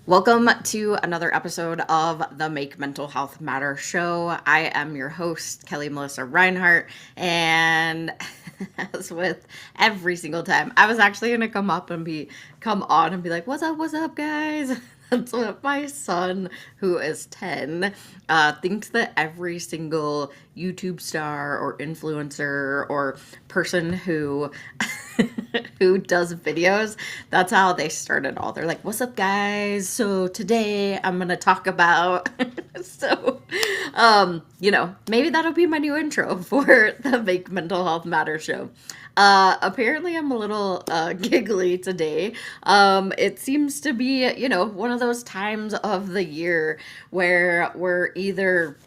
Welcome to another episode of the Make Mental Health Matter show. I am your host, Kelli Melissa Reinhardt, and as with every single time, I was actually gonna come on and be like, what's up, guys?" That's what my son, who is 10, thinks that every single YouTube star or influencer or person who who does videos, that's how they started all. They're like, "What's up, guys? So today I'm gonna talk about." so, maybe that'll be my new intro for the Make Mental Health Matter show. Apparently I'm a little giggly today. It seems to be, one of those times of the year where we're either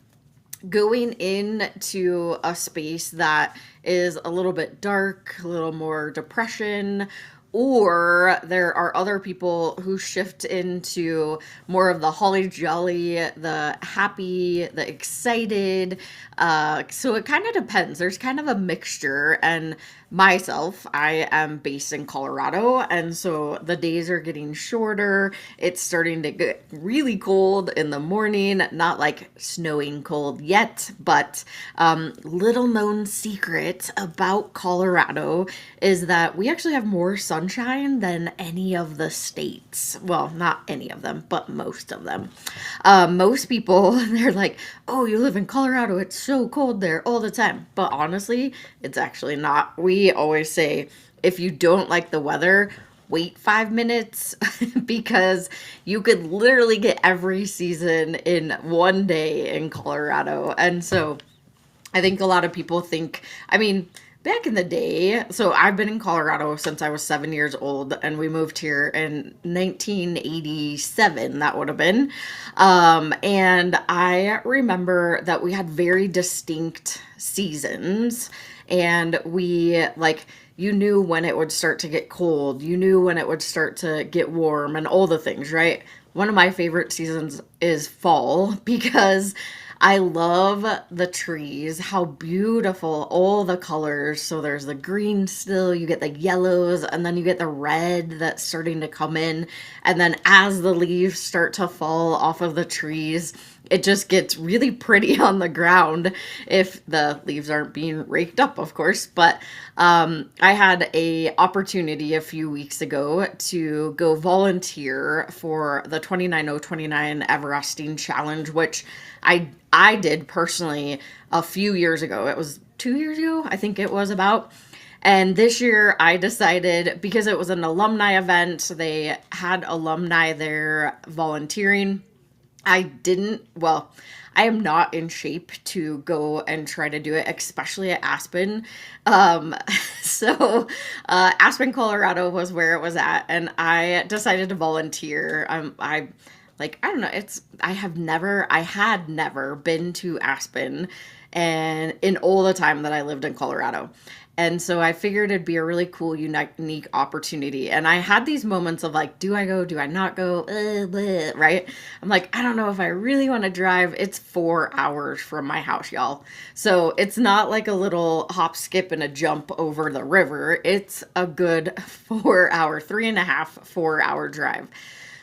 going into a space that is a little bit dark, a little more depression, or there are other people who shift into more of the holly jolly, the happy, the excited. So it kind of depends. There's kind of a mixture. And myself, I am based in Colorado, and so the days are getting shorter. It's starting to get really cold in the morning, not like snowing cold yet, but little known secret about Colorado is that we actually have more sunshine than any of the states. Well, not any of them, but most of them. Most people, they're like, "Oh, you live in Colorado, it's so cold there all the time." But honestly, it's actually not. We always say, if you don't like the weather, wait 5 minutes because you could literally get every season in one day in Colorado. And so I think a lot of people think, back in the day, so I've been in Colorado since I was 7 years old, and we moved here in 1987, that would have been. And I remember that we had very distinct seasons, and you knew when it would start to get cold, you knew when it would start to get warm, and all the things, right? One of my favorite seasons is fall because I love the trees, how beautiful all the colors. So there's the green still, you get the yellows, and then you get the red that's starting to come in. And then as the leaves start to fall off of the trees, it just gets really pretty on the ground if the leaves aren't being raked up, of course. But I had a opportunity a few weeks ago to go volunteer for the 29029 Everesting Challenge, which I did personally a few years ago. It was 2 years ago, I think it was about. And this year I decided, because it was an alumni event, so they had alumni there volunteering. I am not in shape to go and try to do it, especially at Aspen. Um, Aspen, Colorado was where it was at, and I decided to volunteer. I don't know, I had never been to Aspen and in all the time that I lived in Colorado. And so I figured it'd be a really cool, unique opportunity. And I had these moments of like, do I go? Do I not go? Bleh, right? I'm like, I don't know if I really want to drive. It's 4 hours from my house, y'all. So it's not like a little hop, skip, and a jump over the river. It's a good 4 hour, 3.5, 4 hour drive.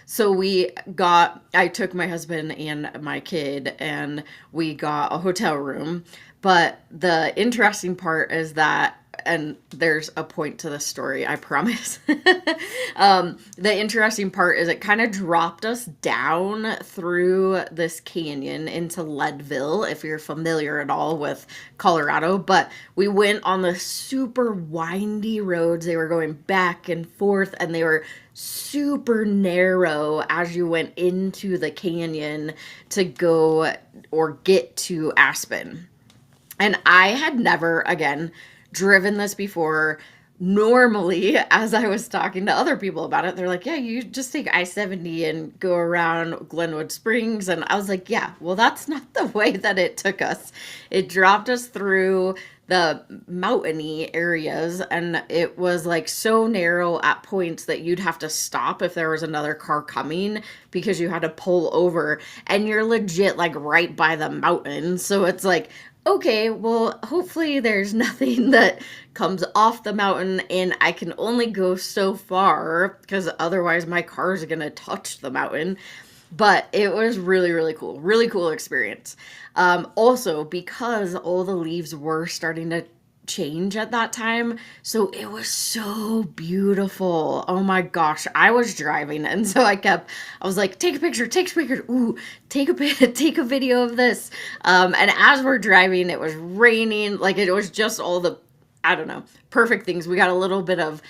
So I took my husband and my kid, and we got a hotel room. But the interesting part is that, and there's a point to this story, I promise. The interesting part is it kind of dropped us down through this canyon into Leadville, if you're familiar at all with Colorado. But we went on the super windy roads. They were going back and forth, and they were super narrow as you went into the canyon to go or get to Aspen. And I had never, again, driven this before. Normally, as I was talking to other people about it, they're like, "Yeah, you just take I-70 and go around Glenwood Springs." And I was like, "Yeah, well, that's not the way that it took us. It dropped us through the mountainy areas, and it was like so narrow at points that you'd have to stop if there was another car coming because you had to pull over, and you're legit like right by the mountain. So it's like okay, well, hopefully there's nothing that comes off the mountain and I can only go so far because otherwise my car's gonna touch the mountain. But it was really, really cool. Really cool experience. Also, because all the leaves were starting to change at that time, so it was so beautiful. Oh my gosh, I was driving, and so I was like, take a picture, take a picture. Ooh, take a video of this. And as we're driving, it was raining. Like it was just all the, I don't know, perfect things. We got a little bit of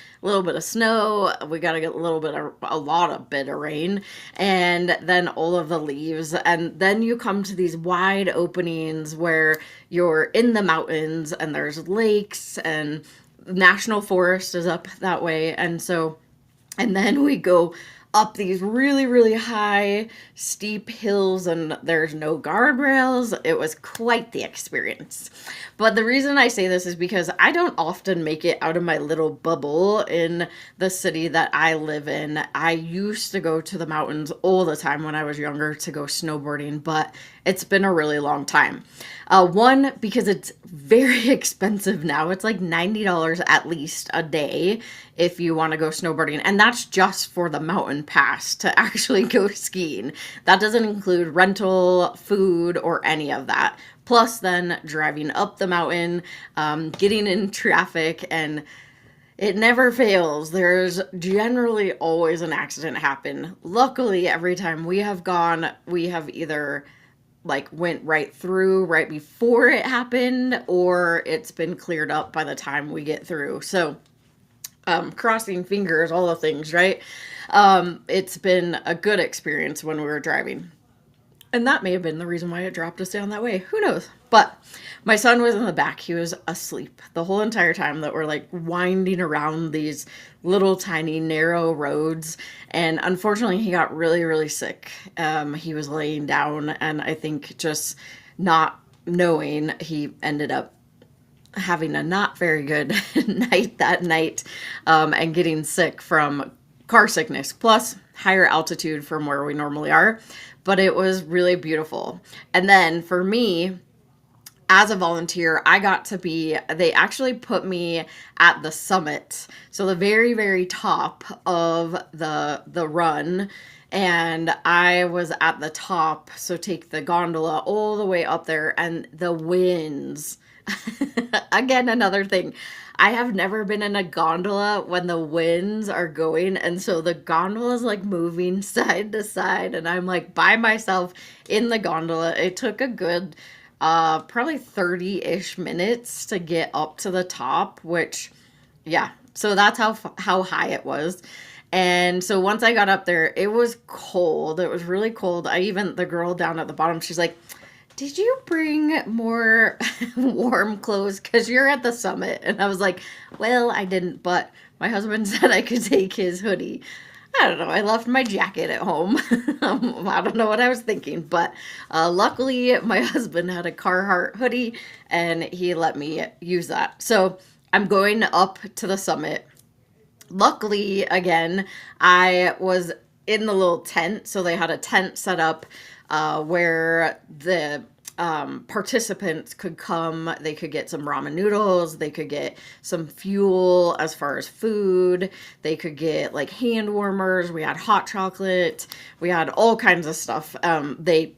snow. We got a lot of bit of rain, and then all of the leaves. And then you come to these wide openings where you're in the mountains, and there's lakes, and national forest is up that way. And then we go up these really, really high, steep hills, and there's no guardrails. It was quite the experience. But the reason I say this is because I don't often make it out of my little bubble in the city that I live in. I used to go to the mountains all the time when I was younger to go snowboarding, but it's been a really long time. One, because it's very expensive now. It's like $90 at least a day if you want to go snowboarding. And that's just for the mountain pass to actually go skiing. That doesn't include rental, food, or any of that. Plus then driving up the mountain, getting in traffic, and it never fails. There's generally always an accident happen. Luckily, every time we have gone, we have either like went right through right before it happened, or it's been cleared up by the time we get through. So crossing fingers, all the things, right? It's been a good experience when we were driving. And that may have been the reason why it dropped us down that way. Who knows? But my son was in the back. He was asleep the whole entire time that we're like winding around these little tiny narrow roads. And unfortunately, he got really, really sick. He was laying down, and I think just not knowing, he ended up having a not very good night that night, and getting sick from car sickness, plus higher altitude from where we normally are. But it was really beautiful. And then for me, as a volunteer, I got to be, they actually put me at the summit. So the very, very top of the run. And I was at the top. So take the gondola all the way up there, and the winds. Again, another thing. I have never been in a gondola when the winds are going, and so the gondola is like moving side to side, and I'm like by myself in the gondola. It took a good probably 30-ish minutes to get up to the top, which yeah, so that's how high it was. And so once I got up there, it was cold. It was really cold. The girl down at the bottom, she's like, did you bring more warm clothes? Because you're at the summit. And I was like, well, I didn't, but my husband said I could take his hoodie. I don't know. I left my jacket at home. I don't know what I was thinking, but luckily my husband had a Carhartt hoodie and he let me use that. So I'm going up to the summit. Luckily, again, I was in the little tent. So they had a tent set up where the participants could come. They could get some ramen noodles. They could get some fuel as far as food. They could get like hand warmers. We had hot chocolate. We had all kinds of stuff. They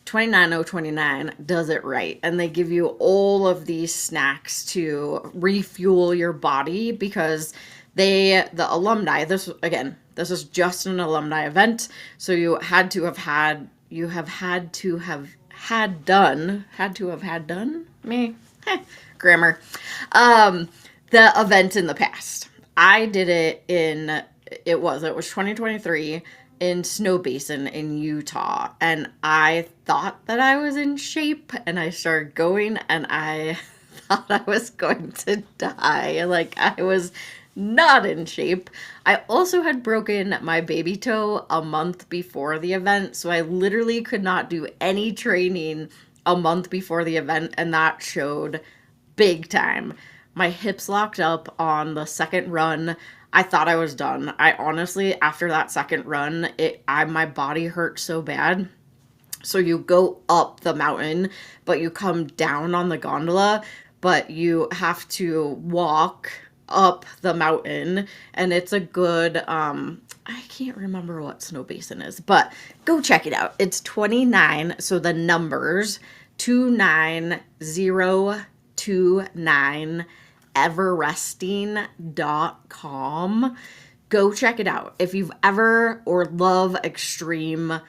29029 does it right, and they give you all of these snacks to refuel your body because the alumni, this is just an alumni event, so you had to have had me grammar, the event in the past. I did it it was 2023 in Snow Basin in Utah, and I thought that I was in shape, and I started going, and I thought I was going to die. Like, I was not in shape. I also had broken my baby toe a month before the event, so I literally could not do any training a month before the event, and that showed big time. My hips locked up on the second run. I thought I was done. I honestly, after that second run, my body hurt so bad. So you go up the mountain, but you come down on the gondola, but you have to walk up the mountain, and it's a good I can't remember what Snow Basin is, but go check it out. It's 29, so the numbers 29029 everesting.com. Go check it out. If you've ever or love extreme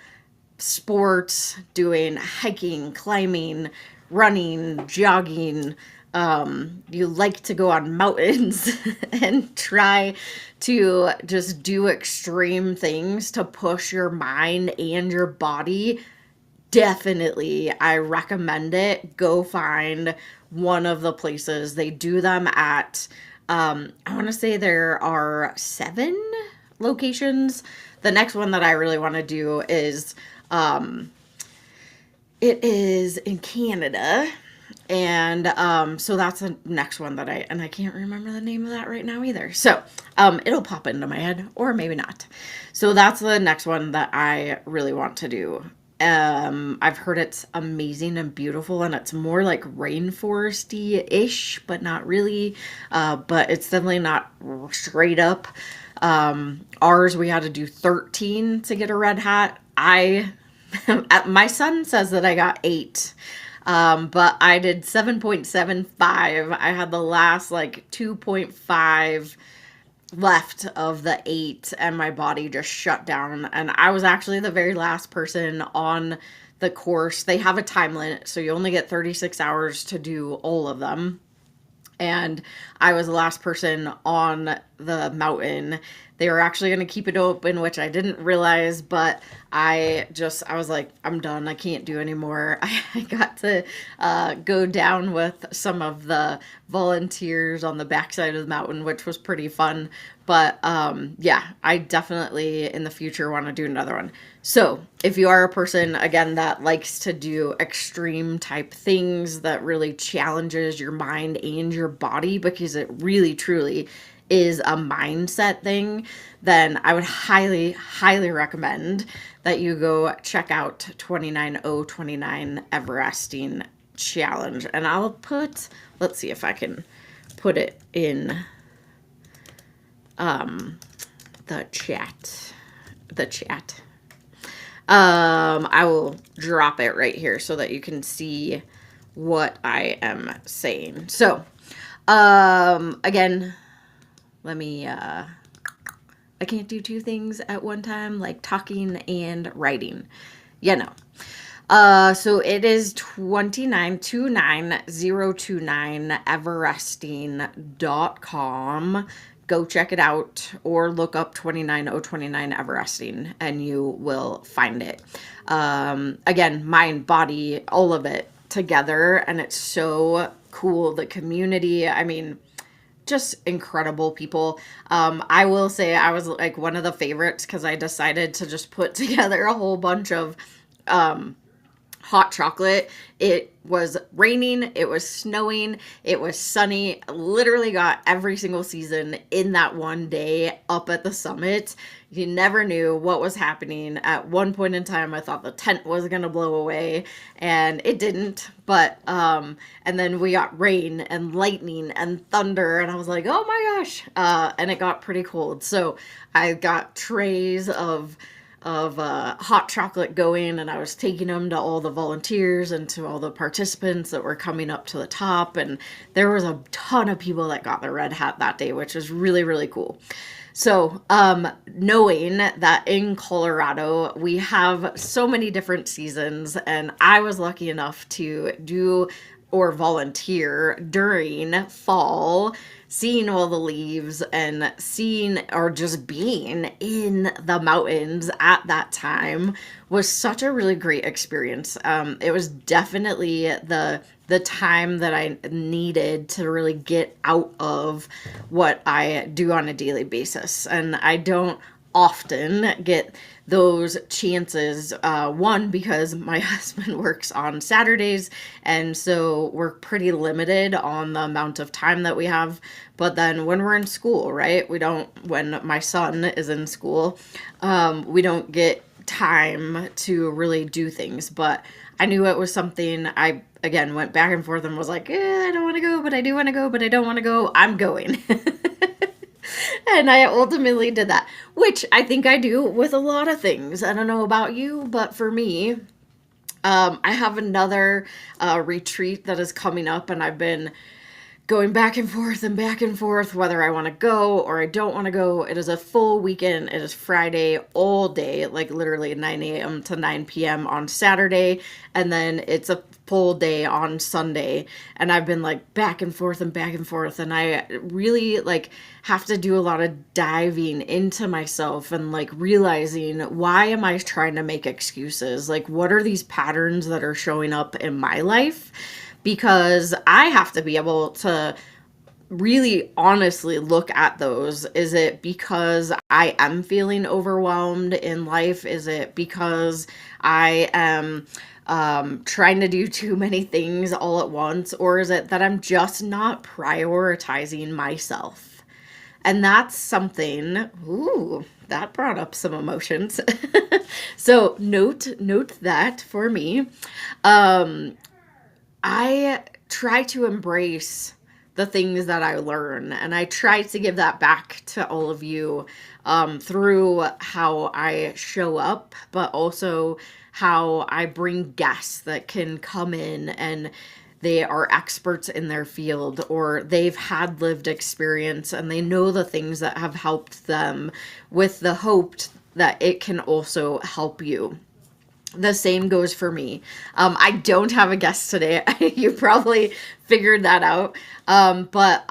sports, doing hiking, climbing, running, jogging, you like to go on mountains and try to just do extreme things to push your mind and your body, definitely I recommend it. Go find one of the places. They do them at I want to say there are 7 locations. The next one that I really want to do is it is in Canada. And so that's the next one that I can't remember the name of that right now either. So it'll pop into my head, or maybe not. So that's the next one that I really want to do. I've heard it's amazing and beautiful, and it's more like rainforesty-ish, but not really. But it's definitely not straight up. Ours, we had to do 13 to get a red hat. My son says that I got 8. But I did 7.75. I had the last like 2.5 left of the 8, and my body just shut down. And I was actually the very last person on the course. They have a time limit, so you only get 36 hours to do all of them. And I was the last person on the mountain. They were actually going to keep it open, which I didn't realize, but I was like, I'm done. I can't do anymore. I got to go down with some of the volunteers on the backside of the mountain, which was pretty fun. But yeah, I definitely in the future want to do another one. So if you are a person, again, that likes to do extreme type things that really challenges your mind and your body, because it really, truly is a mindset thing, then I would highly, highly recommend that you go check out 29029 Everesting Challenge. And I'll put, let's see if I can put it in the chat. I will drop it right here so that you can see what I am saying. So, again, let me, I can't do 2 things at one time, like talking and writing. Yeah, no. So it is 2929029 everesting.com. Go check it out, or look up 29029 Everesting and you will find it. Again, mind, body, all of it together. And it's so cool. The community, I mean, just incredible people. I will say I was like one of the favorites because I decided to just put together a whole bunch of hot chocolate. It was raining, it was snowing, it was sunny. Literally got every single season in that one day up at the summit. You never knew what was happening. At one point in time, I thought the tent was going to blow away, and it didn't. But, and then we got rain and lightning and thunder, and I was like, oh my gosh. And it got pretty cold. So I got trays of hot chocolate going, and I was taking them to all the volunteers and to all the participants that were coming up to the top, and there was a ton of people that got their red hat that day, which was really, really cool. So, knowing that in Colorado, we have so many different seasons, and I was lucky enough to do or volunteer during fall, seeing all the leaves and seeing or just being in the mountains at that time was such a really great experience. It was definitely the time that I needed to really get out of what I do on a daily basis. And I don't often get those chances, one, because my husband works on Saturdays, and so we're pretty limited on the amount of time that we have. But then when we're in school, right, when my son is in school, we don't get time to really do things, but I knew it was something I, again, went back and forth and was like, I don't want to go, but I do want to go, but I don't want to go. I'm going. And I ultimately did that, which I think I do with a lot of things. I don't know about you, but for me, I have another retreat that is coming up, and I've been going back and forth whether I want to go or I don't want to go. It is a full weekend. It is Friday all day, like literally 9 a.m. to 9 p.m. on Saturday, and then it's a full day on Sunday. And I've been like back and forth, and I really like have to do a lot of diving into myself and like realizing, why am I trying to make excuses? Like, what are these patterns that are showing up in my life? Because I have to be able to really honestly look at those. Is it because I am feeling overwhelmed in life? Is it because I am trying to do too many things all at once? Or is it that I'm just not prioritizing myself? And that's something, ooh, that brought up some emotions. So note that for me. I try to embrace the things that I learn, and I try to give that back to all of you through how I show up, but also how I bring guests that can come in and they are experts in their field, or they've had lived experience and they know the things that have helped them, with the hope that it can also help you. The same goes for me. I don't have a guest today. You probably figured that out. But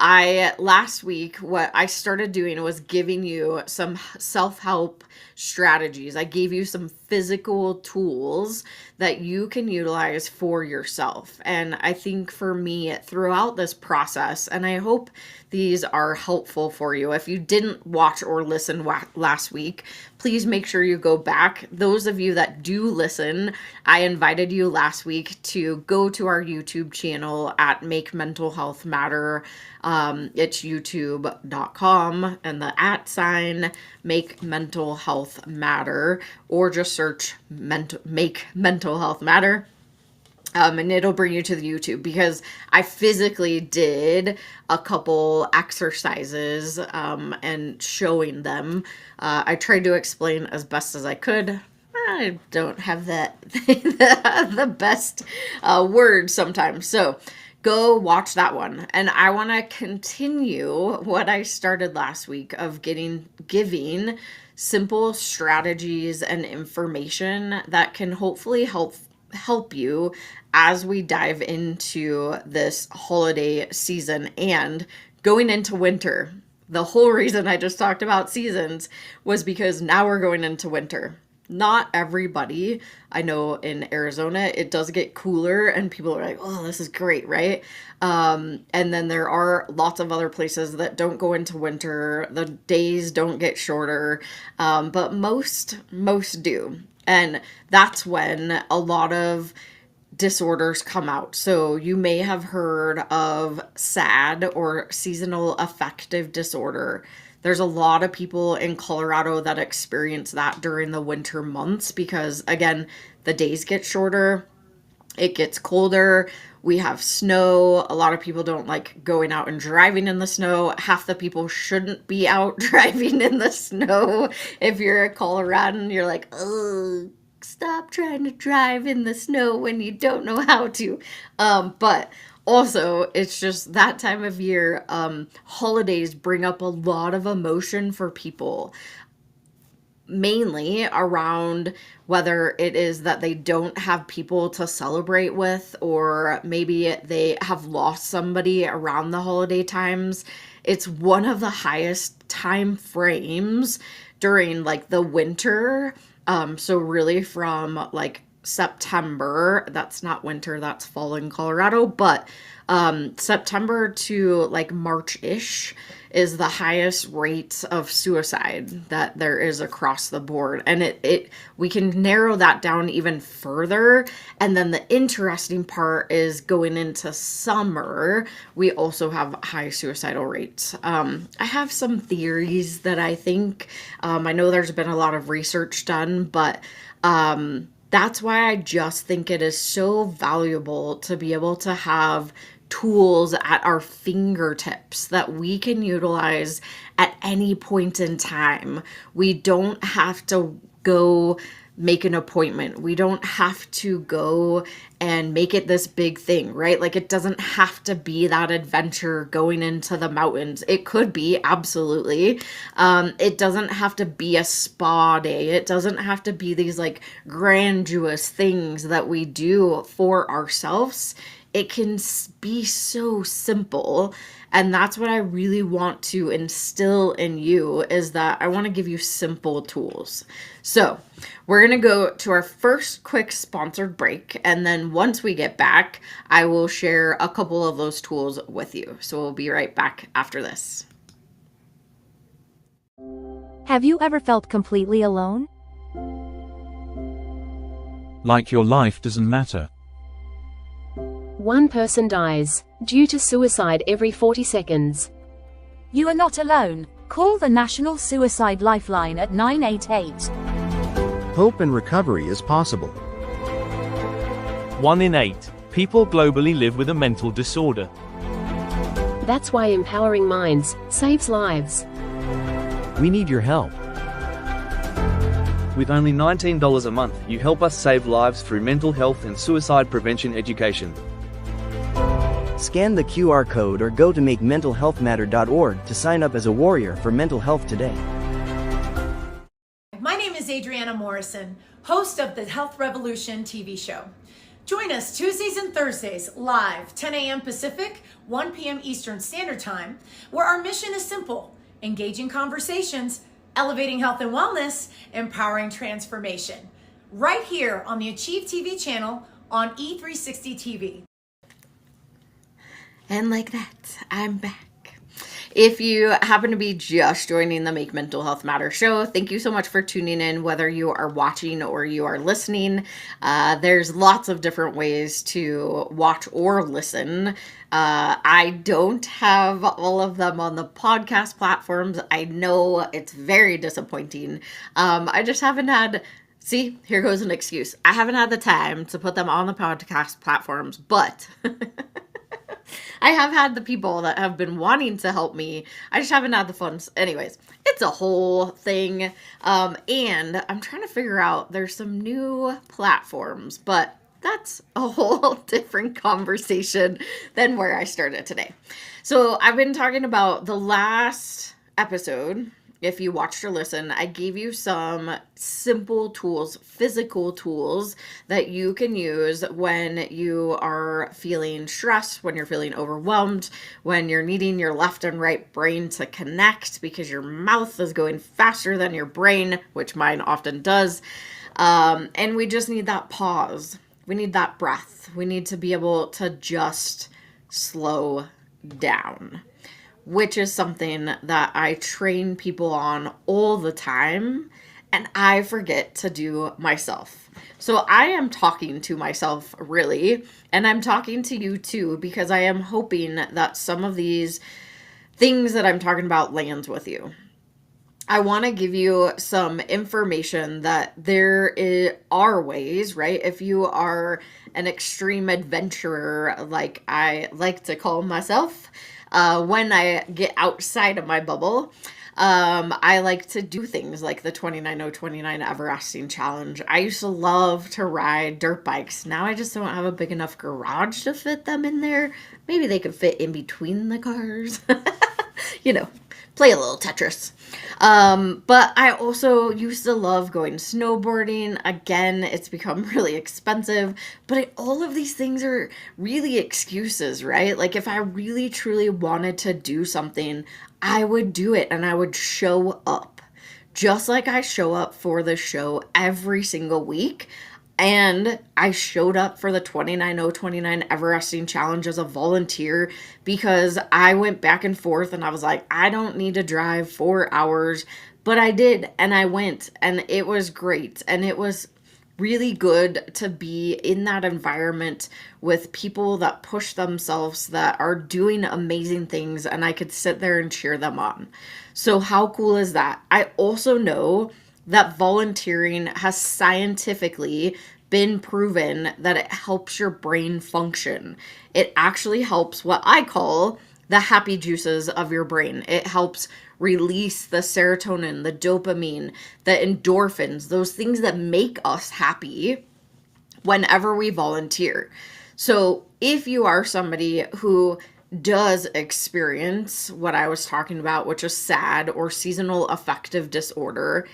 last week, what I started doing was giving you some self-help strategies. I gave you some physical tools that you can utilize for yourself. And I think for me, throughout this process, and I hope these are helpful for you. If you didn't watch or listen last week, please make sure you go back. Those of you that do listen, I invited you last week to go to our YouTube channel at Make Mental Health Matter. It's youtube.com and the @ Make Mental Health Matter, or just search Make Mental Health Matter. And it'll bring you to the YouTube, because I physically did a couple exercises and showing them. I tried to explain as best as I could. I don't have the best words sometimes. So go watch that one. And I want to continue what I started last week of giving simple strategies and information that can hopefully help you as we dive into this holiday season and going into winter. The whole reason I just talked about seasons was because now we're going into winter. Not everybody, I know in Arizona, it does get cooler and people are like, oh, this is great, right? And then there are lots of other places that don't go into winter. The days don't get shorter, but most do. And that's when a lot of disorders come out. So you may have heard of SAD, or seasonal affective disorder. There's a lot of people in Colorado that experience that during the winter months because, again, the days get shorter, it gets colder, we have snow. A lot of people don't like going out and driving in the snow. Half the people shouldn't be out driving in the snow. If you're a Coloradan, you're like, oh, stop trying to drive in the snow when you don't know how to. But also, it's just that time of year. Holidays bring up a lot of emotion for people, mainly around whether it is that they don't have people to celebrate with, or maybe they have lost somebody around the holiday times. It's one of the highest time frames during like the winter. So really from like September, that's not winter, that's fall in Colorado, but September to like March-ish is the highest rate of suicide that there is across the board. And we can narrow that down even further. And then the interesting part is going into summer, we also have high suicidal rates. I have some theories that I think, I know there's been a lot of research done, but that's why I just think it is so valuable to be able to have tools at our fingertips that we can utilize at any point in time. We don't have to go make an appointment. We don't have to go and make it this big thing, right? Like, it doesn't have to be that adventure going into the mountains. It could be, absolutely. It doesn't have to be a spa day. It doesn't have to be these like grandiose things that we do for ourselves. It can be so simple. And that's what I really want to instill in you, is that I want to give you simple tools. So we're going to go to our first quick sponsored break. And then once we get back, I will share a couple of those tools with you. So we'll be right back after this. Have you ever felt completely alone? Like your life doesn't matter. One person dies due to suicide every 40 seconds. You are not alone. Call the National Suicide Lifeline at 988. Hope and recovery is possible. 1 in 8 people globally live with a mental disorder. That's why empowering minds saves lives. We need your help. With only $19 a month, you help us save lives through mental health and suicide prevention education. Scan the QR code or go to makementalhealthmatter.org to sign up as a warrior for mental health today. My name is Adriana Morrison, host of the Health Revolution TV show. Join us Tuesdays and Thursdays live, 10 a.m. Pacific, 1 p.m. Eastern Standard Time, where our mission is simple: engaging conversations, elevating health and wellness, empowering transformation. Right here on the Achieve TV channel on E360 TV. And like that, I'm back. If you happen to be just joining the Make Mental Health Matter show, thank you so much for tuning in, whether you are watching or you are listening. There's lots of different ways to watch or listen. I don't have all of them on the podcast platforms. I know it's very disappointing. I just haven't had... See, here goes an excuse. I haven't had the time to put them on the podcast platforms, but... I have had the people that have been wanting to help me. I just haven't had the funds. Anyways, it's a whole thing. And I'm trying to figure out, there's some new platforms, but that's a whole different conversation than where I started today. So I've been talking about the last episode. If you watched or listened, I gave you some simple tools, physical tools that you can use when you are feeling stressed, when you're feeling overwhelmed, when you're needing your left and right brain to connect because your mouth is going faster than your brain, which mine often does. And we just need that pause. We need that breath. We need to be able to just slow down, which is something that I train people on all the time, and I forget to do myself. So I am talking to myself, really, and I'm talking to you too, because I am hoping that some of these things that I'm talking about lands with you. I want to give you some information that are ways, right? If you are an extreme adventurer, like I like to call myself, when I get outside of my bubble, I like to do things like the 29029 Everesting Challenge. I used to love to ride dirt bikes. Now I just don't have a big enough garage to fit them in there. Maybe they could fit in between the cars. Play a little Tetris. But I also used to love going snowboarding. Again, it's become really expensive, but all of these things are really excuses, right? Like, if I really truly wanted to do something, I would do it and I would show up. Just like I show up for the show every single week, And I showed up for the 29029 Everesting Challenge as a volunteer because I went back and forth and I was like, I don't need to drive 4 hours, but I did. And I went and it was great. And it was really good to be in that environment with people that push themselves, that are doing amazing things, and I could sit there and cheer them on. So how cool is that? I also know that volunteering has scientifically been proven that it helps your brain function. It actually helps what I call the happy juices of your brain. It helps release the serotonin, the dopamine, the endorphins, those things that make us happy whenever we volunteer. So if you are somebody who does experience what I was talking about, which is SAD or seasonal affective disorder,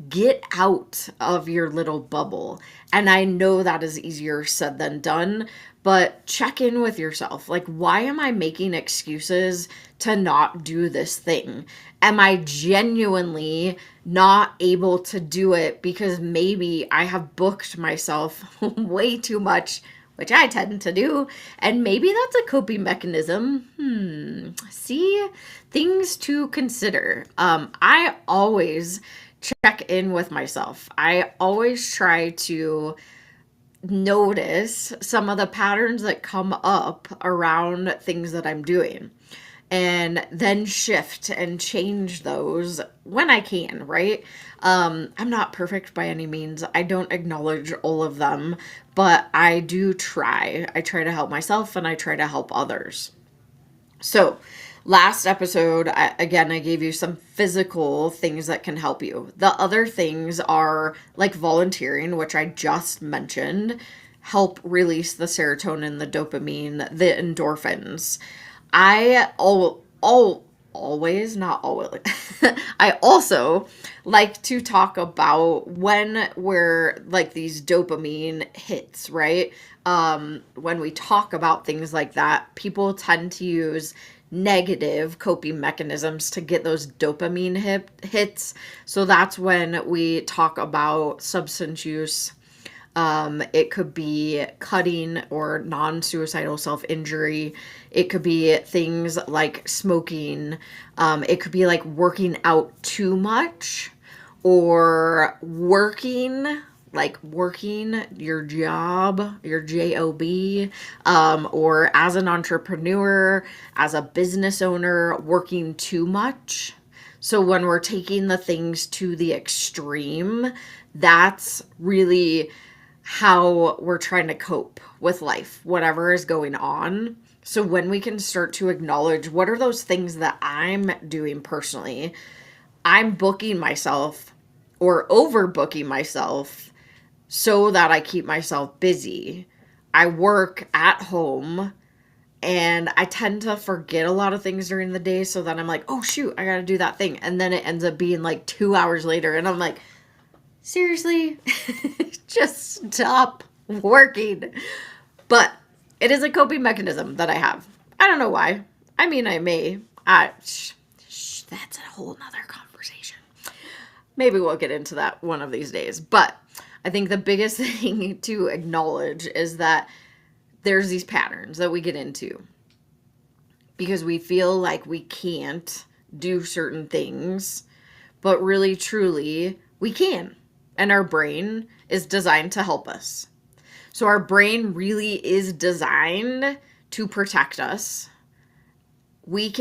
get out of your little bubble. And I know that is easier said than done, but check in with yourself. Like, why am I making excuses to not do this thing? Am I genuinely not able to do it because maybe I have booked myself way too much, which I tend to do, and maybe that's a coping mechanism? See, things to consider. I always check in with myself. I always try to notice some of the patterns that come up around things that I'm doing and then shift and change those when I can, right? I'm not perfect by any means. I don't acknowledge all of them, but I do try. I try to help myself and I try to help others. So last episode, I gave you some physical things that can help you. The other things are like volunteering, which I just mentioned, help release the serotonin, the dopamine, the endorphins. I also like to talk about when we're like these dopamine hits, right? When we talk about things like that, people tend to use negative coping mechanisms to get those dopamine hits. So that's when we talk about substance use. It could be cutting or non-suicidal self-injury. It could be things like smoking. It could be like working out too much or working your job, your job, or as an entrepreneur, as a business owner, working too much. So when we're taking the things to the extreme, that's really how we're trying to cope with life, whatever is going on. So when we can start to acknowledge what are those things that I'm doing personally, I'm booking myself or overbooking myself so that I keep myself busy. I work at home and I tend to forget a lot of things during the day. So then I'm like, oh shoot, I got to do that thing. And then it ends up being like 2 hours later. And I'm like, seriously, just stop working. But it is a coping mechanism that I have. I don't know why. I mean, I may. That's a whole nother conversation. Maybe we'll get into that one of these days. But I think the biggest thing to acknowledge is that there's these patterns that we get into because we feel like we can't do certain things, but really, truly, we can. And our brain is designed to help us. So our brain really is designed to protect us. We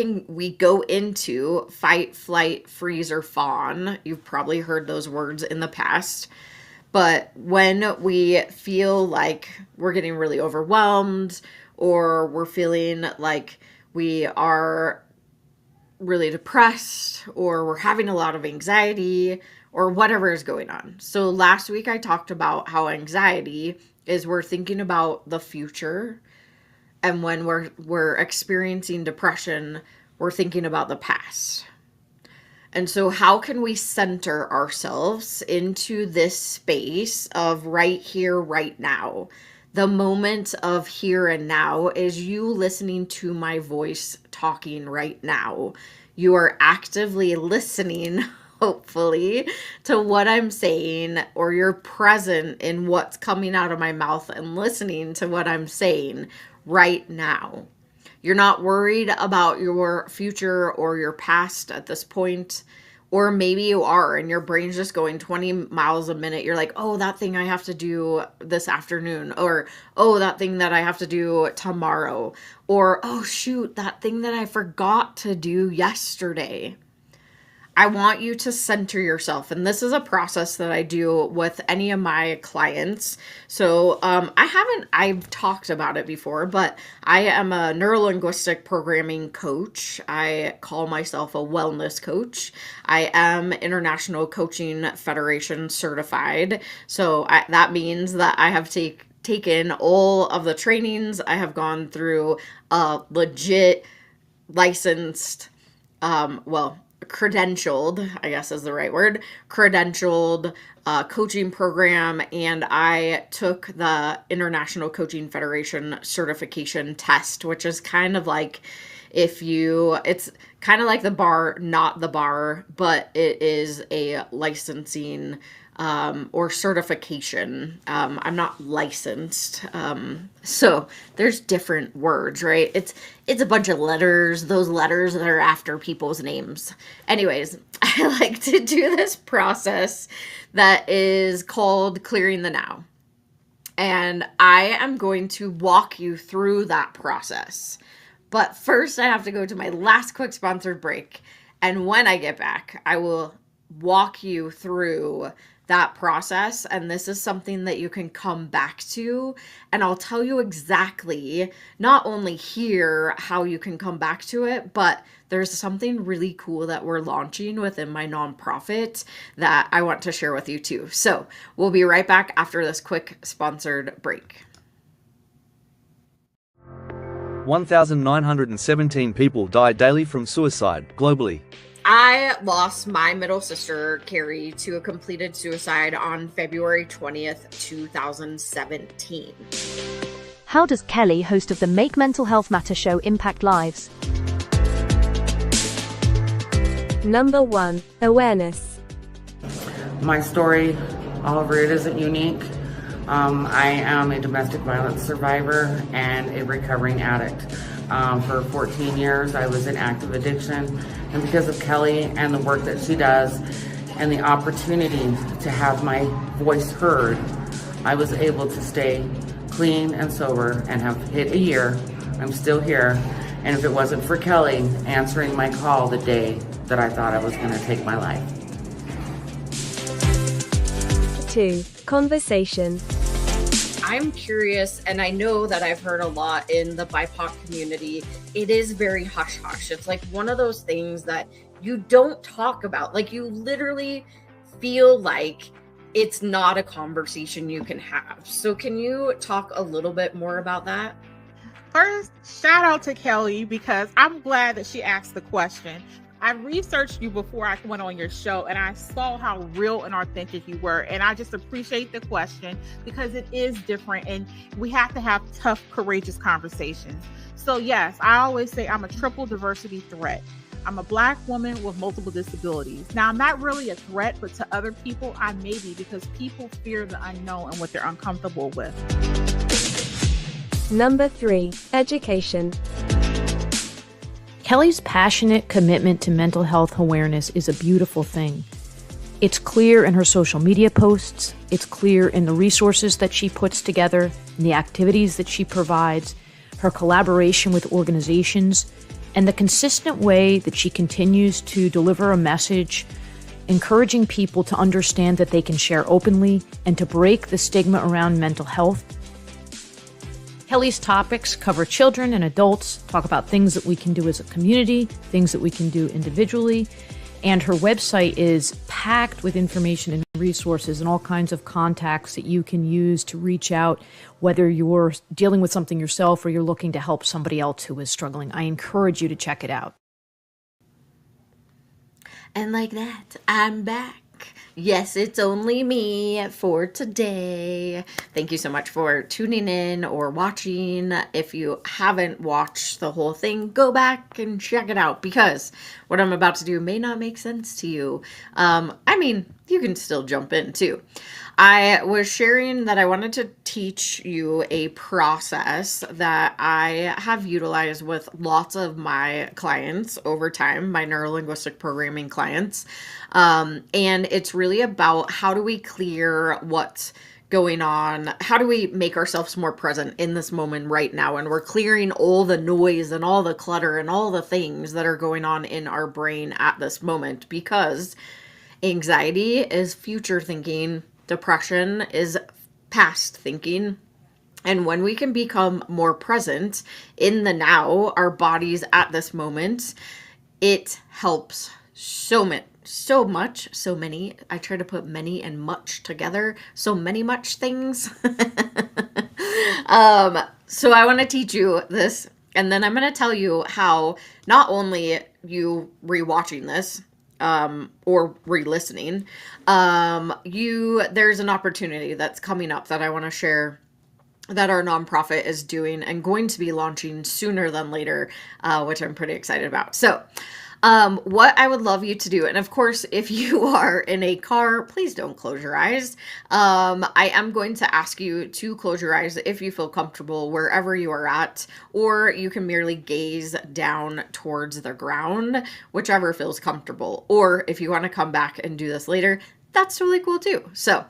go into fight, flight, freeze, or fawn. You've probably heard those words in the past. But when we feel like we're getting really overwhelmed or we're feeling like we are really depressed or we're having a lot of anxiety or whatever is going on. So last week I talked about how anxiety is we're thinking about the future, and when we're experiencing depression, we're thinking about the past. And so how can we center ourselves into this space of right here, right now? The moment of here and now is you listening to my voice talking right now. You are actively listening, hopefully, to what I'm saying, or you're present in what's coming out of my mouth and listening to what I'm saying right now. You're not worried about your future or your past at this point. Or maybe you are and your brain's just going 20 miles a minute. You're like, oh, that thing I have to do this afternoon. Or, oh, that thing that I have to do tomorrow. Or, oh, shoot, that thing that I forgot to do yesterday. I want you to center yourself. And this is a process that I do with any of my clients. So I've talked about it before, but I am a neuro-linguistic programming coach. I call myself a wellness coach. I am International Coaching Federation certified. So that means that I have taken all of the trainings. I have gone through a legit licensed, credentialed, I guess is the right word, credentialed coaching program, and I took the International Coaching Federation certification test, which is kind of like it's kind of like the bar, not the bar, but it is a licensing or certification. I'm not licensed. So there's different words, right? It's a bunch of letters, those letters that are after people's names. Anyways, I like to do this process that is called Clearing the Now. And I am going to walk you through that process. But first, I have to go to my last quick sponsored break. And when I get back, I will walk you through that process. And this is something that you can come back to. And I'll tell you exactly, not only here, how you can come back to it, but there's something really cool that we're launching within my nonprofit that I want to share with you too. So we'll be right back after this quick sponsored break. 1,917 people die daily from suicide globally. I lost my middle sister, Carrie, to a completed suicide on February 20th, 2017. How does Kelli, host of the Make Mental Health Matter show, impact lives? Number 1. Awareness. My story, all over it, isn't unique. I am a domestic violence survivor and a recovering addict. For 14 years, I was in active addiction. And because of Kelli and the work that she does and the opportunity to have my voice heard, I was able to stay clean and sober and have hit a year. I'm still here. And if it wasn't for Kelli answering my call the day that I thought I was going to take my life. 2. Conversation. I'm curious, and I know that I've heard a lot in the BIPOC community, it is very hush-hush. It's like one of those things that you don't talk about. Like you literally feel like it's not a conversation you can have. So can you talk a little bit more about that? First, shout out to Kelli, because I'm glad that she asked the question. I researched you before I went on your show, and I saw how real and authentic you were. And I just appreciate the question, because it is different and we have to have tough, courageous conversations. So yes, I always say I'm a triple diversity threat. I'm a Black woman with multiple disabilities. Now, I'm not really a threat, but to other people, I may be, because people fear the unknown and what they're uncomfortable with. Number 3. Education. Kelli's passionate commitment to mental health awareness is a beautiful thing. It's clear in her social media posts, it's clear in the resources that she puts together, in the activities that she provides, her collaboration with organizations, and the consistent way that she continues to deliver a message, encouraging people to understand that they can share openly and to break the stigma around mental health. Kelli's topics cover children and adults, talk about things that we can do as a community, things that we can do individually, and her website is packed with information and resources and all kinds of contacts that you can use to reach out, whether you're dealing with something yourself or you're looking to help somebody else who is struggling. I encourage you to check it out. And like that, I'm back. Yes, it's only me for today. Thank you so much for tuning in or watching. If you haven't watched the whole thing, go back and check it out because what I'm about to do may not make sense to you. I mean, you can still jump in too. I was sharing that I wanted to teach you a process that I have utilized with lots of my clients over time, my neurolinguistic programming clients. And it's really about how do we clear what's going on? How do we make ourselves more present in this moment right now? And we're clearing all the noise and all the clutter and all the things that are going on in our brain at this moment because anxiety is future thinking. Depression is past thinking. And when we can become more present in the now, our bodies at this moment, it helps so many. I try to put many and much together. So many much things. So I want to teach you this. And then I'm going to tell you how not only you rewatching this, or re-listening, there's an opportunity that's coming up that I want to share that our nonprofit is doing and going to be launching sooner than later, which I'm pretty excited about. So, what I would love you to do, and of course, if you are in a car, please don't close your eyes. I am going to ask you to close your eyes if you feel comfortable wherever you are at, or you can merely gaze down towards the ground, whichever feels comfortable. Or if you want to come back and do this later, that's totally cool too. So,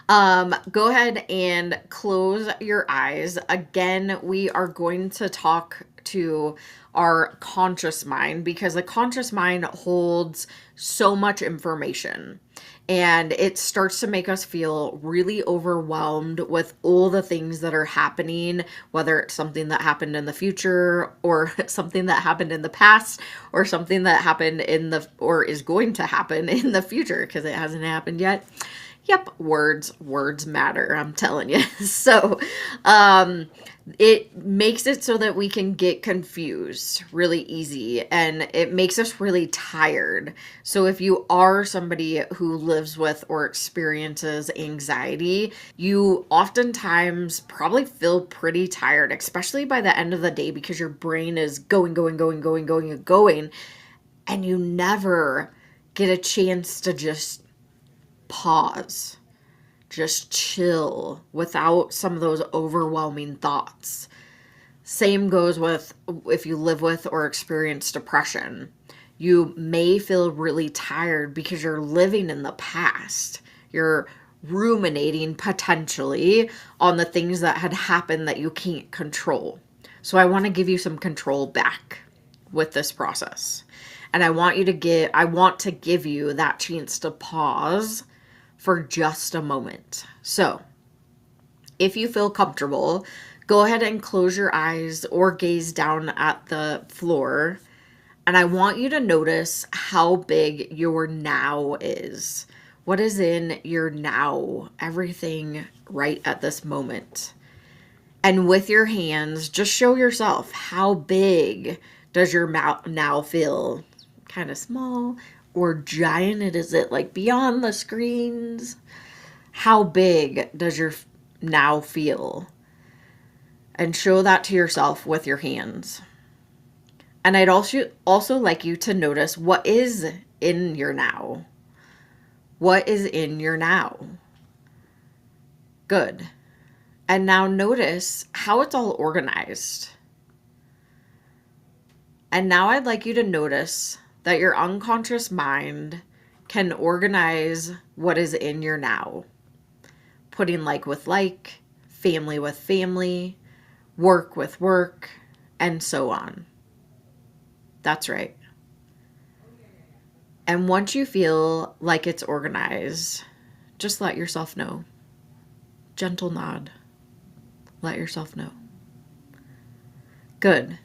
go ahead and close your eyes. Again, we are going to talk to our conscious mind because the conscious mind holds so much information and it starts to make us feel really overwhelmed with all the things that are happening, whether it's something that happened in the future or something that happened in the past or something that happened or is going to happen in the future because it hasn't happened yet. Yep, words matter, I'm telling you. So, it makes it so that we can get confused really easy and it makes us really tired. So if you are somebody who lives with or experiences anxiety, you oftentimes probably feel pretty tired, especially by the end of the day because your brain is going, and you never get a chance to just pause, just chill without some of those overwhelming thoughts. Same goes with if you live with or experience depression. You may feel really tired because you're living in the past. You're ruminating potentially on the things that had happened that you can't control. So I want to give you some control back with this process. And I want to give you that chance to pause for just a moment. So, if you feel comfortable, go ahead and close your eyes or gaze down at the floor. And I want you to notice how big your now is. What is in your now? Everything right at this moment. And with your hands, just show yourself how big does your now feel? Kind of small or giant? Is it like beyond the screens? How big does your now feel? And show that to yourself with your hands. And I'd also like you to notice what is in your now. What is in your now? Good. And now notice how it's all organized. And now I'd like you to notice that your unconscious mind can organize what is in your now. Putting like with like, family with family, work with work, and so on. That's right. And once you feel like it's organized, just let yourself know. Gentle nod. Let yourself know. Good.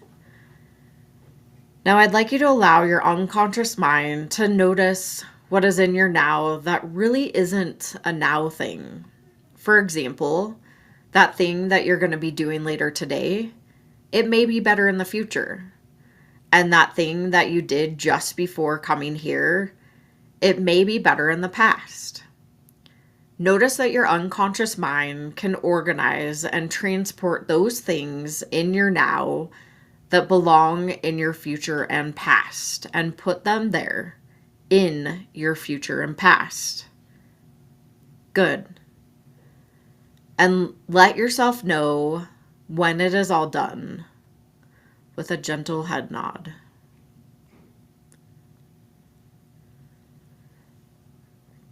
Now I'd like you to allow your unconscious mind to notice what is in your now that really isn't a now thing. For example, that thing that you're going to be doing later today, it may be better in the future. And that thing that you did just before coming here, it may be better in the past. Notice that your unconscious mind can organize and transport those things in your now that belong in your future and past, and put them there in your future and past. Good. And let yourself know when it is all done with a gentle head nod.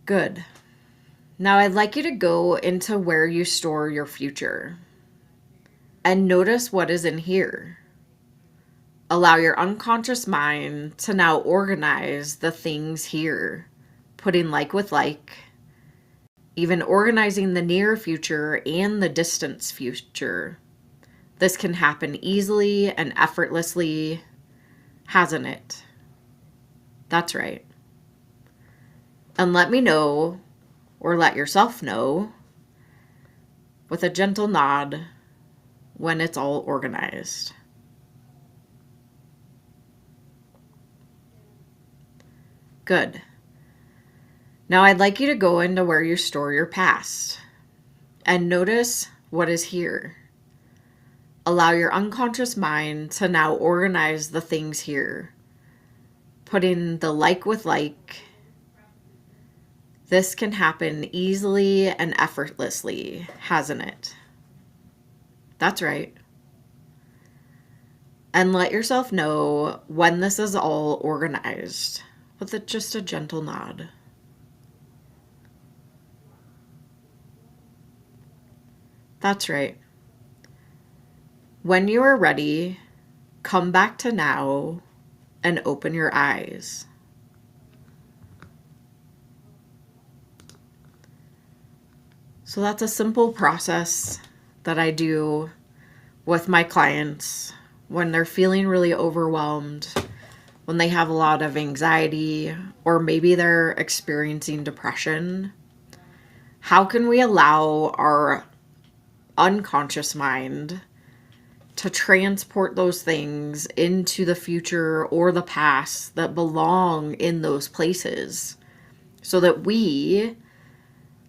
Good. Now I'd like you to go into where you store your future and notice what is in here. Allow your unconscious mind to now organize the things here, putting like with like, even organizing the near future and the distant future. This can happen easily and effortlessly, hasn't it? That's right. And let me know, or let yourself know, with a gentle nod when it's all organized. Good. Now I'd like you to go into where you store your past and notice what is here. Allow your unconscious mind to now organize the things here, putting the like with like. This can happen easily and effortlessly, hasn't it? That's right. And let yourself know when this is all organized with just a gentle nod. That's right. When you are ready, come back to now and open your eyes. So that's a simple process that I do with my clients when they're feeling really overwhelmed, when they have a lot of anxiety, or maybe they're experiencing depression. How can we allow our unconscious mind to transport those things into the future or the past that belong in those places so that we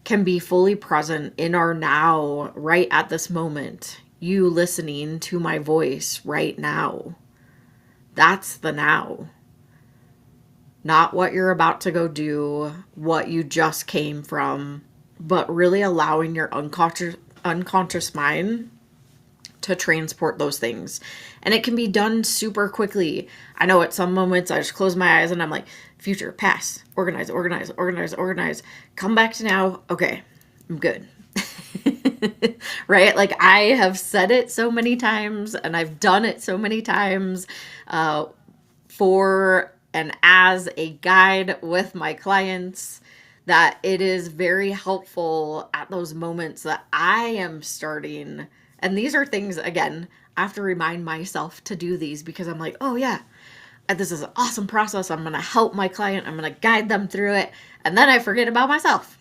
can be fully present in our now, right at this moment, you listening to my voice right now. That's the now. Not what you're about to go do, what you just came from, but really allowing your unconscious mind to transport those things. And it can be done super quickly. I know at some moments I just close my eyes and I'm like, future, past, organize, organize, organize, organize. Come back to now. Okay, I'm good. Right? Like I have said it so many times and I've done it so many times for and as a guide with my clients, that it is very helpful at those moments that I am starting. And these are things, again, I have to remind myself to do these because I'm like, oh yeah, this is an awesome process. I'm going to help my client. I'm going to guide them through it. And then I forget about myself.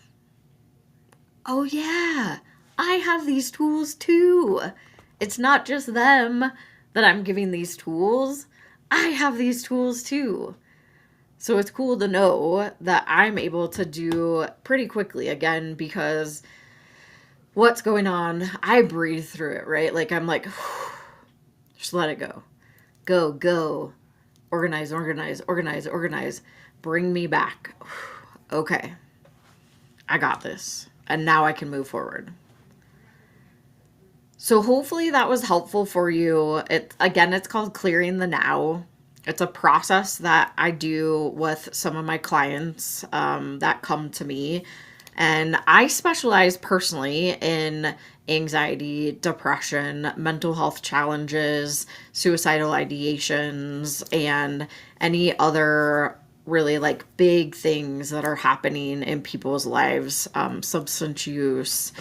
Oh yeah, I have these tools too. It's not just them that I'm giving these tools. I have these tools too. So it's cool to know that I'm able to do pretty quickly, again, because what's going on, I breathe through it, right? Like I'm like, just let it go. Go. Organize, organize, organize, organize. Bring me back. Okay. I got this. And now I can move forward. So hopefully that was helpful for you. It's called Clearing the Now. It's a process that I do with some of my clients that come to me. And I specialize personally in anxiety, depression, mental health challenges, suicidal ideations, and any other really like big things that are happening in people's lives. Substance use.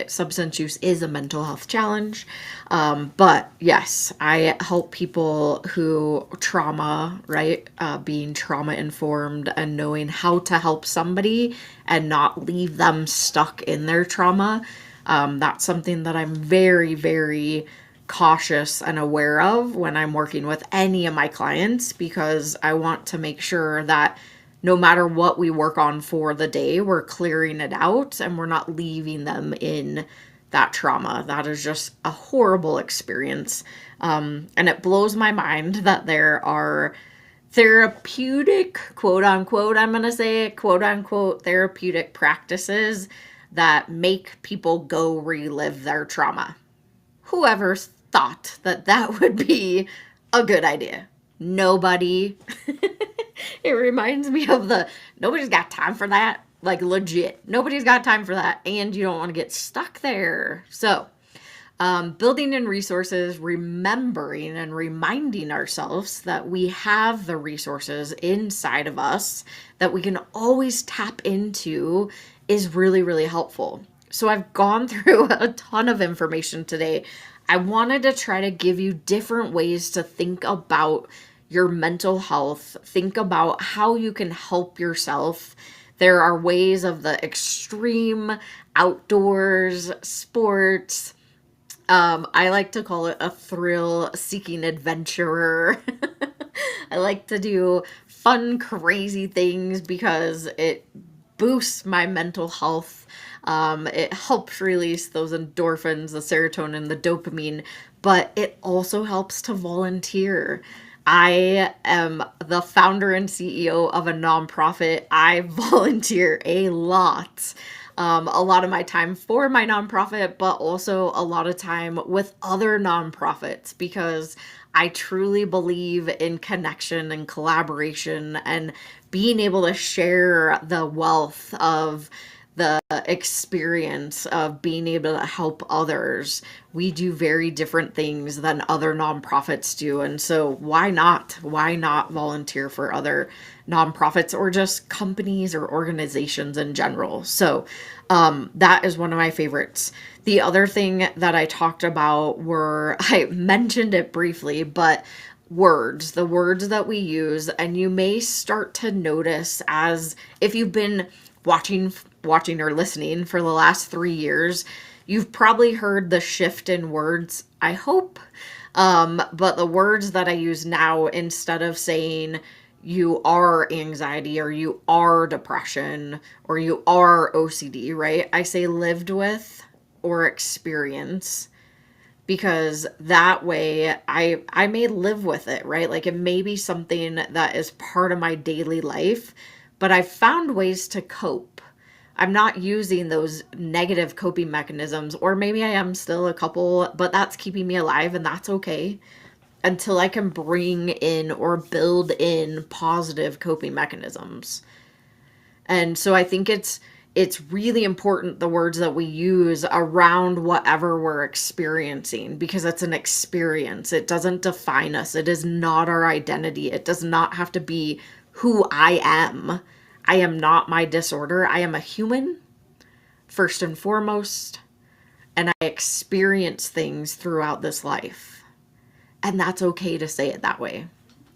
Substance use is a mental health challenge. But yes, I help people who trauma, right? Being trauma informed and knowing how to help somebody and not leave them stuck in their trauma. That's something that I'm very, very cautious and aware of when I'm working with any of my clients, because I want to make sure that no matter what we work on for the day, we're clearing it out and we're not leaving them in that trauma. That is just a horrible experience. And it blows my mind that there are therapeutic, quote unquote, I'm going to say it, quote unquote, therapeutic practices that make people go relive their trauma. Whoever thought that that would be a good idea? Nobody. It reminds me of nobody's got time for that. Like, legit. Nobody's got time for that. And you don't want to get stuck there. So, building in resources, remembering and reminding ourselves that we have the resources inside of us that we can always tap into is really, really helpful. So I've gone through a ton of information today. I wanted to try to give you different ways to think about your mental health, think about how you can help yourself. There are ways of the extreme outdoors, sports. I like to call it a thrill-seeking adventurer. I like to do fun, crazy things because it boosts my mental health. It helps release those endorphins, the serotonin, the dopamine, but it also helps to volunteer. I am the founder and CEO of a nonprofit. I volunteer a lot of my time for my nonprofit, but also a lot of time with other nonprofits because I truly believe in connection and collaboration and being able to share the wealth of the experience of being able to help others. We do very different things than other nonprofits do. And so why not? Why not volunteer for other nonprofits or just companies or organizations in general? So that is one of my favorites. The other thing that I talked about I mentioned it briefly, but the words that we use, and you may start to notice as if you've been watching or listening for the last 3 years, you've probably heard the shift in words, I hope. But the words that I use now, instead of saying you are anxiety or you are depression or you are OCD, right? I say lived with or experience, because that way I may live with it, right? Like, it may be something that is part of my daily life, but I've found ways to cope. I'm not using those negative coping mechanisms, or maybe I am still a couple, but that's keeping me alive, and that's okay, until I can bring in or build in positive coping mechanisms. And so I think it's really important, the words that we use around whatever we're experiencing, because it's an experience. It doesn't define us. It is not our identity. It does not have to be who I am. I am not my disorder. I am a human, first and foremost, and I experience things throughout this life. And that's okay to say it that way.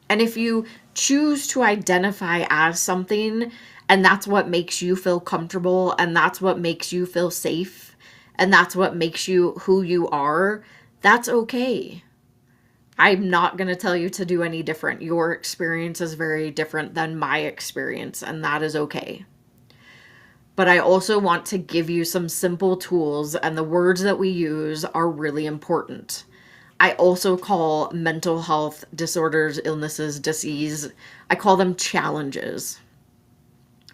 And if you choose to identify as something, and that's what makes you feel comfortable, and that's what makes you feel safe, and that's what makes you who you are, that's okay. I'm not going to tell you to do any different. Your experience is very different than my experience, and that is okay. But I also want to give you some simple tools, and the words that we use are really important. I also call mental health disorders, illnesses, disease, I call them challenges.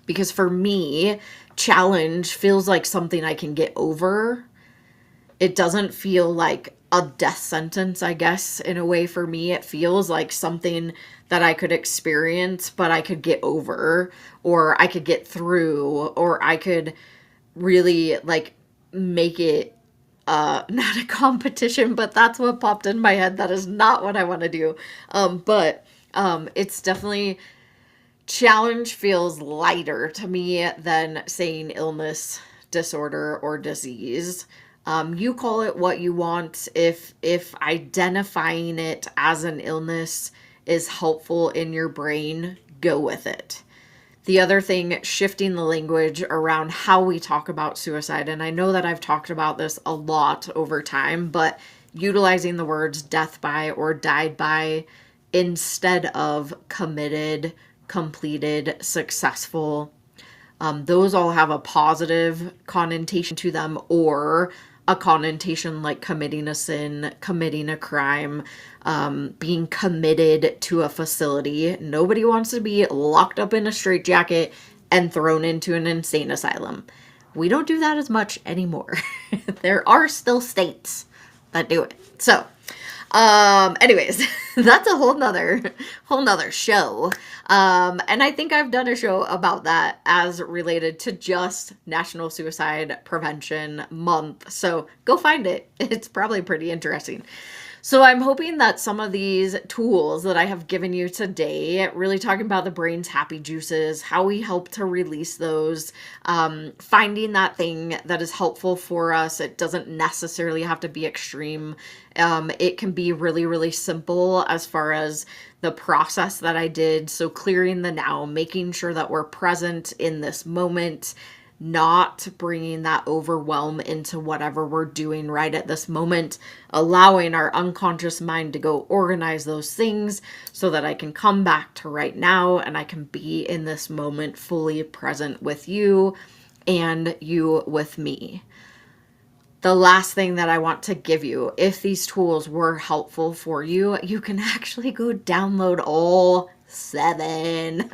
Because for me, challenge feels like something I can get over. It doesn't feel like a death sentence, I guess, in a way. For me, it feels like something that I could experience, but I could get over, or I could get through, or I could really like make it not a competition, but that's what popped in my head. That is not what I want to do. But it's definitely, challenge feels lighter to me than saying illness, disorder, or disease. You call it what you want. If identifying it as an illness is helpful in your brain, go with it. The other thing, shifting the language around how we talk about suicide. And I know that I've talked about this a lot over time, but utilizing the words death by or died by instead of committed, completed, successful. Those all have a positive connotation to them, or a connotation like committing a sin, committing a crime, being committed to a facility. Nobody wants to be locked up in a straitjacket and thrown into an insane asylum. We don't do that as much anymore. There are still states that do it. So, anyways, that's a whole nother show. And I think I've done a show about that as related to just National Suicide Prevention Month. So go find it. It's probably pretty interesting. So I'm hoping that some of these tools that I have given you today, really talking about the brain's happy juices, how we help to release those, finding that thing that is helpful for us. It doesn't necessarily have to be extreme. It can be really, really simple as far as the process that I did. So clearing the now, making sure that we're present in this moment, not bringing that overwhelm into whatever we're doing right at this moment, allowing our unconscious mind to go organize those things so that I can come back to right now and I can be in this moment fully present with you and you with me. The last thing that I want to give you, if these tools were helpful for you, you can actually go download all 7,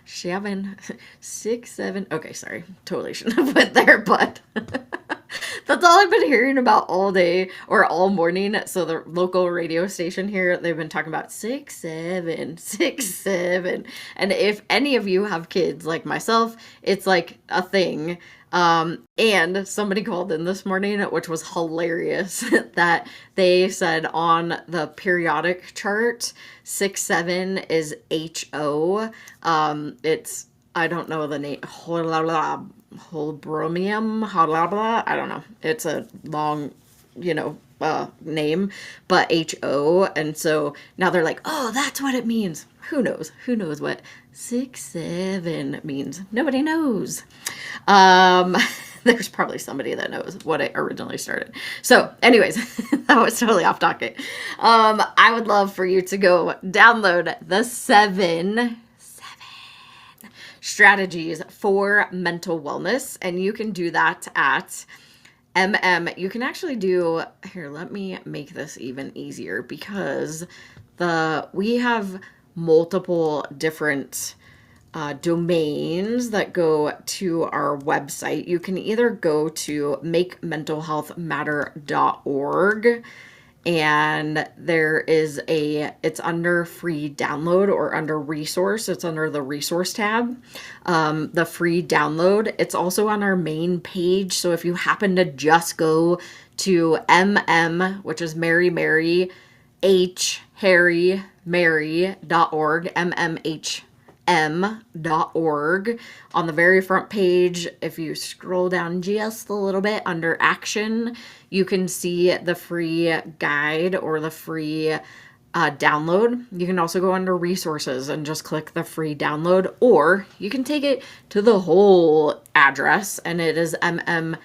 6, 7. Okay, sorry. Totally shouldn't have went there, but that's all I've been hearing about all day or all morning. So the local radio station here, they've been talking about 6, 7, 6, 7. And if any of you have kids like myself, it's like a thing. And somebody called in this morning, which was hilarious, that they said on the periodic chart, 6, 7 is HO. It's, I don't know the name, holbromium, I don't know. It's a long, name, but HO. And so now they're like, oh, that's what it means. Who knows? Who knows what 6, 7 means? Nobody knows. There's probably somebody that knows what it originally started. So anyways, that was totally off topic. I would love for you to go download the 7 strategies for mental wellness. And you can do that at you can actually do, here, let me make this even easier, because we have multiple different domains that go to our website. You can either go to makementalhealthmatter.org, and it's under free download or under resource. It's under the resource tab, the free download. It's also on our main page. So if you happen to just go to which is Mary, H, Harry, Mary.org, mmhm.org. On the very front page, if you scroll down just a little bit under action, you can see the free guide or the free download. You can also go under resources and just click the free download, or you can take it to the whole address, and it is mmhm.org/free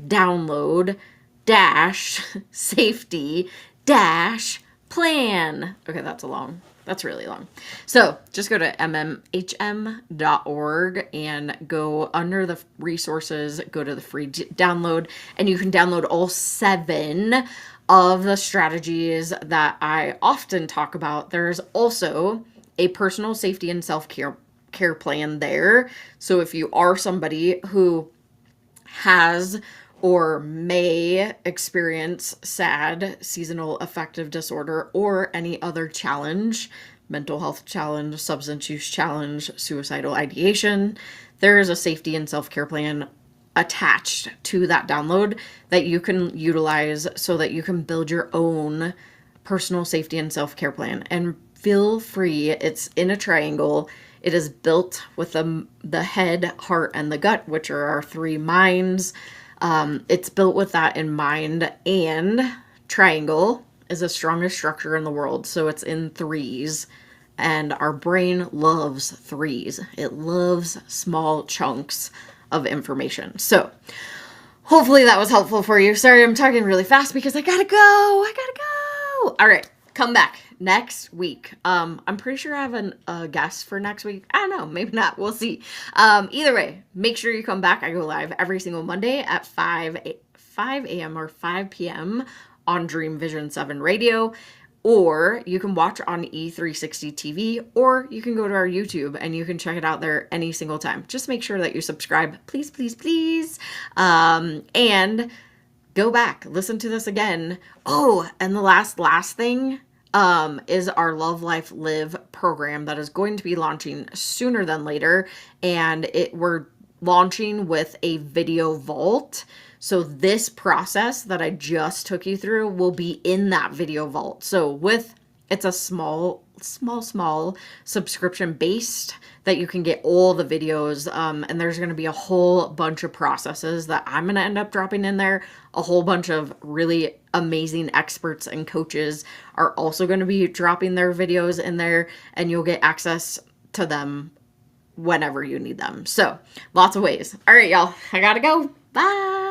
download safety plan. Okay, that's really long. So just go to mmhm.org and go under the resources, go to the free download, and you can download all 7 of the strategies that I often talk about. There's also a personal safety and self-care plan there. So if you are somebody who has or may experience SAD, seasonal affective disorder, or any other challenge, mental health challenge, substance use challenge, suicidal ideation, there is a safety and self-care plan attached to that download that you can utilize so that you can build your own personal safety and self-care plan. And feel free, it's in a triangle. It is built with the head, heart, and the gut, which are our 3 minds. It's built with that in mind, and triangle is the strongest structure in the world. So it's in 3s, and our brain loves 3s. It loves small chunks of information. So hopefully that was helpful for you. Sorry, I'm talking really fast because I gotta go. All right, come back next week. I'm pretty sure I have a guest for next week. I don't know, maybe not. We'll see. Either way, make sure you come back. I go live every single Monday at 5 a.m. or 5 p.m. on Dream Vision 7 Radio. Or you can watch on E360 TV, or you can go to our YouTube and you can check it out there any single time. Just make sure that you subscribe, please, please, please. And go back, listen to this again. Oh, and the last thing is our Love Life Live program that is going to be launching sooner than later. And we're launching with a video vault. So this process that I just took you through will be in that video vault. So it's a small subscription based that you can get all the videos. And there's going to be a whole bunch of processes that I'm going to end up dropping in there. A whole bunch of really amazing experts and coaches are also going to be dropping their videos in there, and you'll get access to them whenever you need them. So lots of ways. All right, y'all, I gotta go. Bye.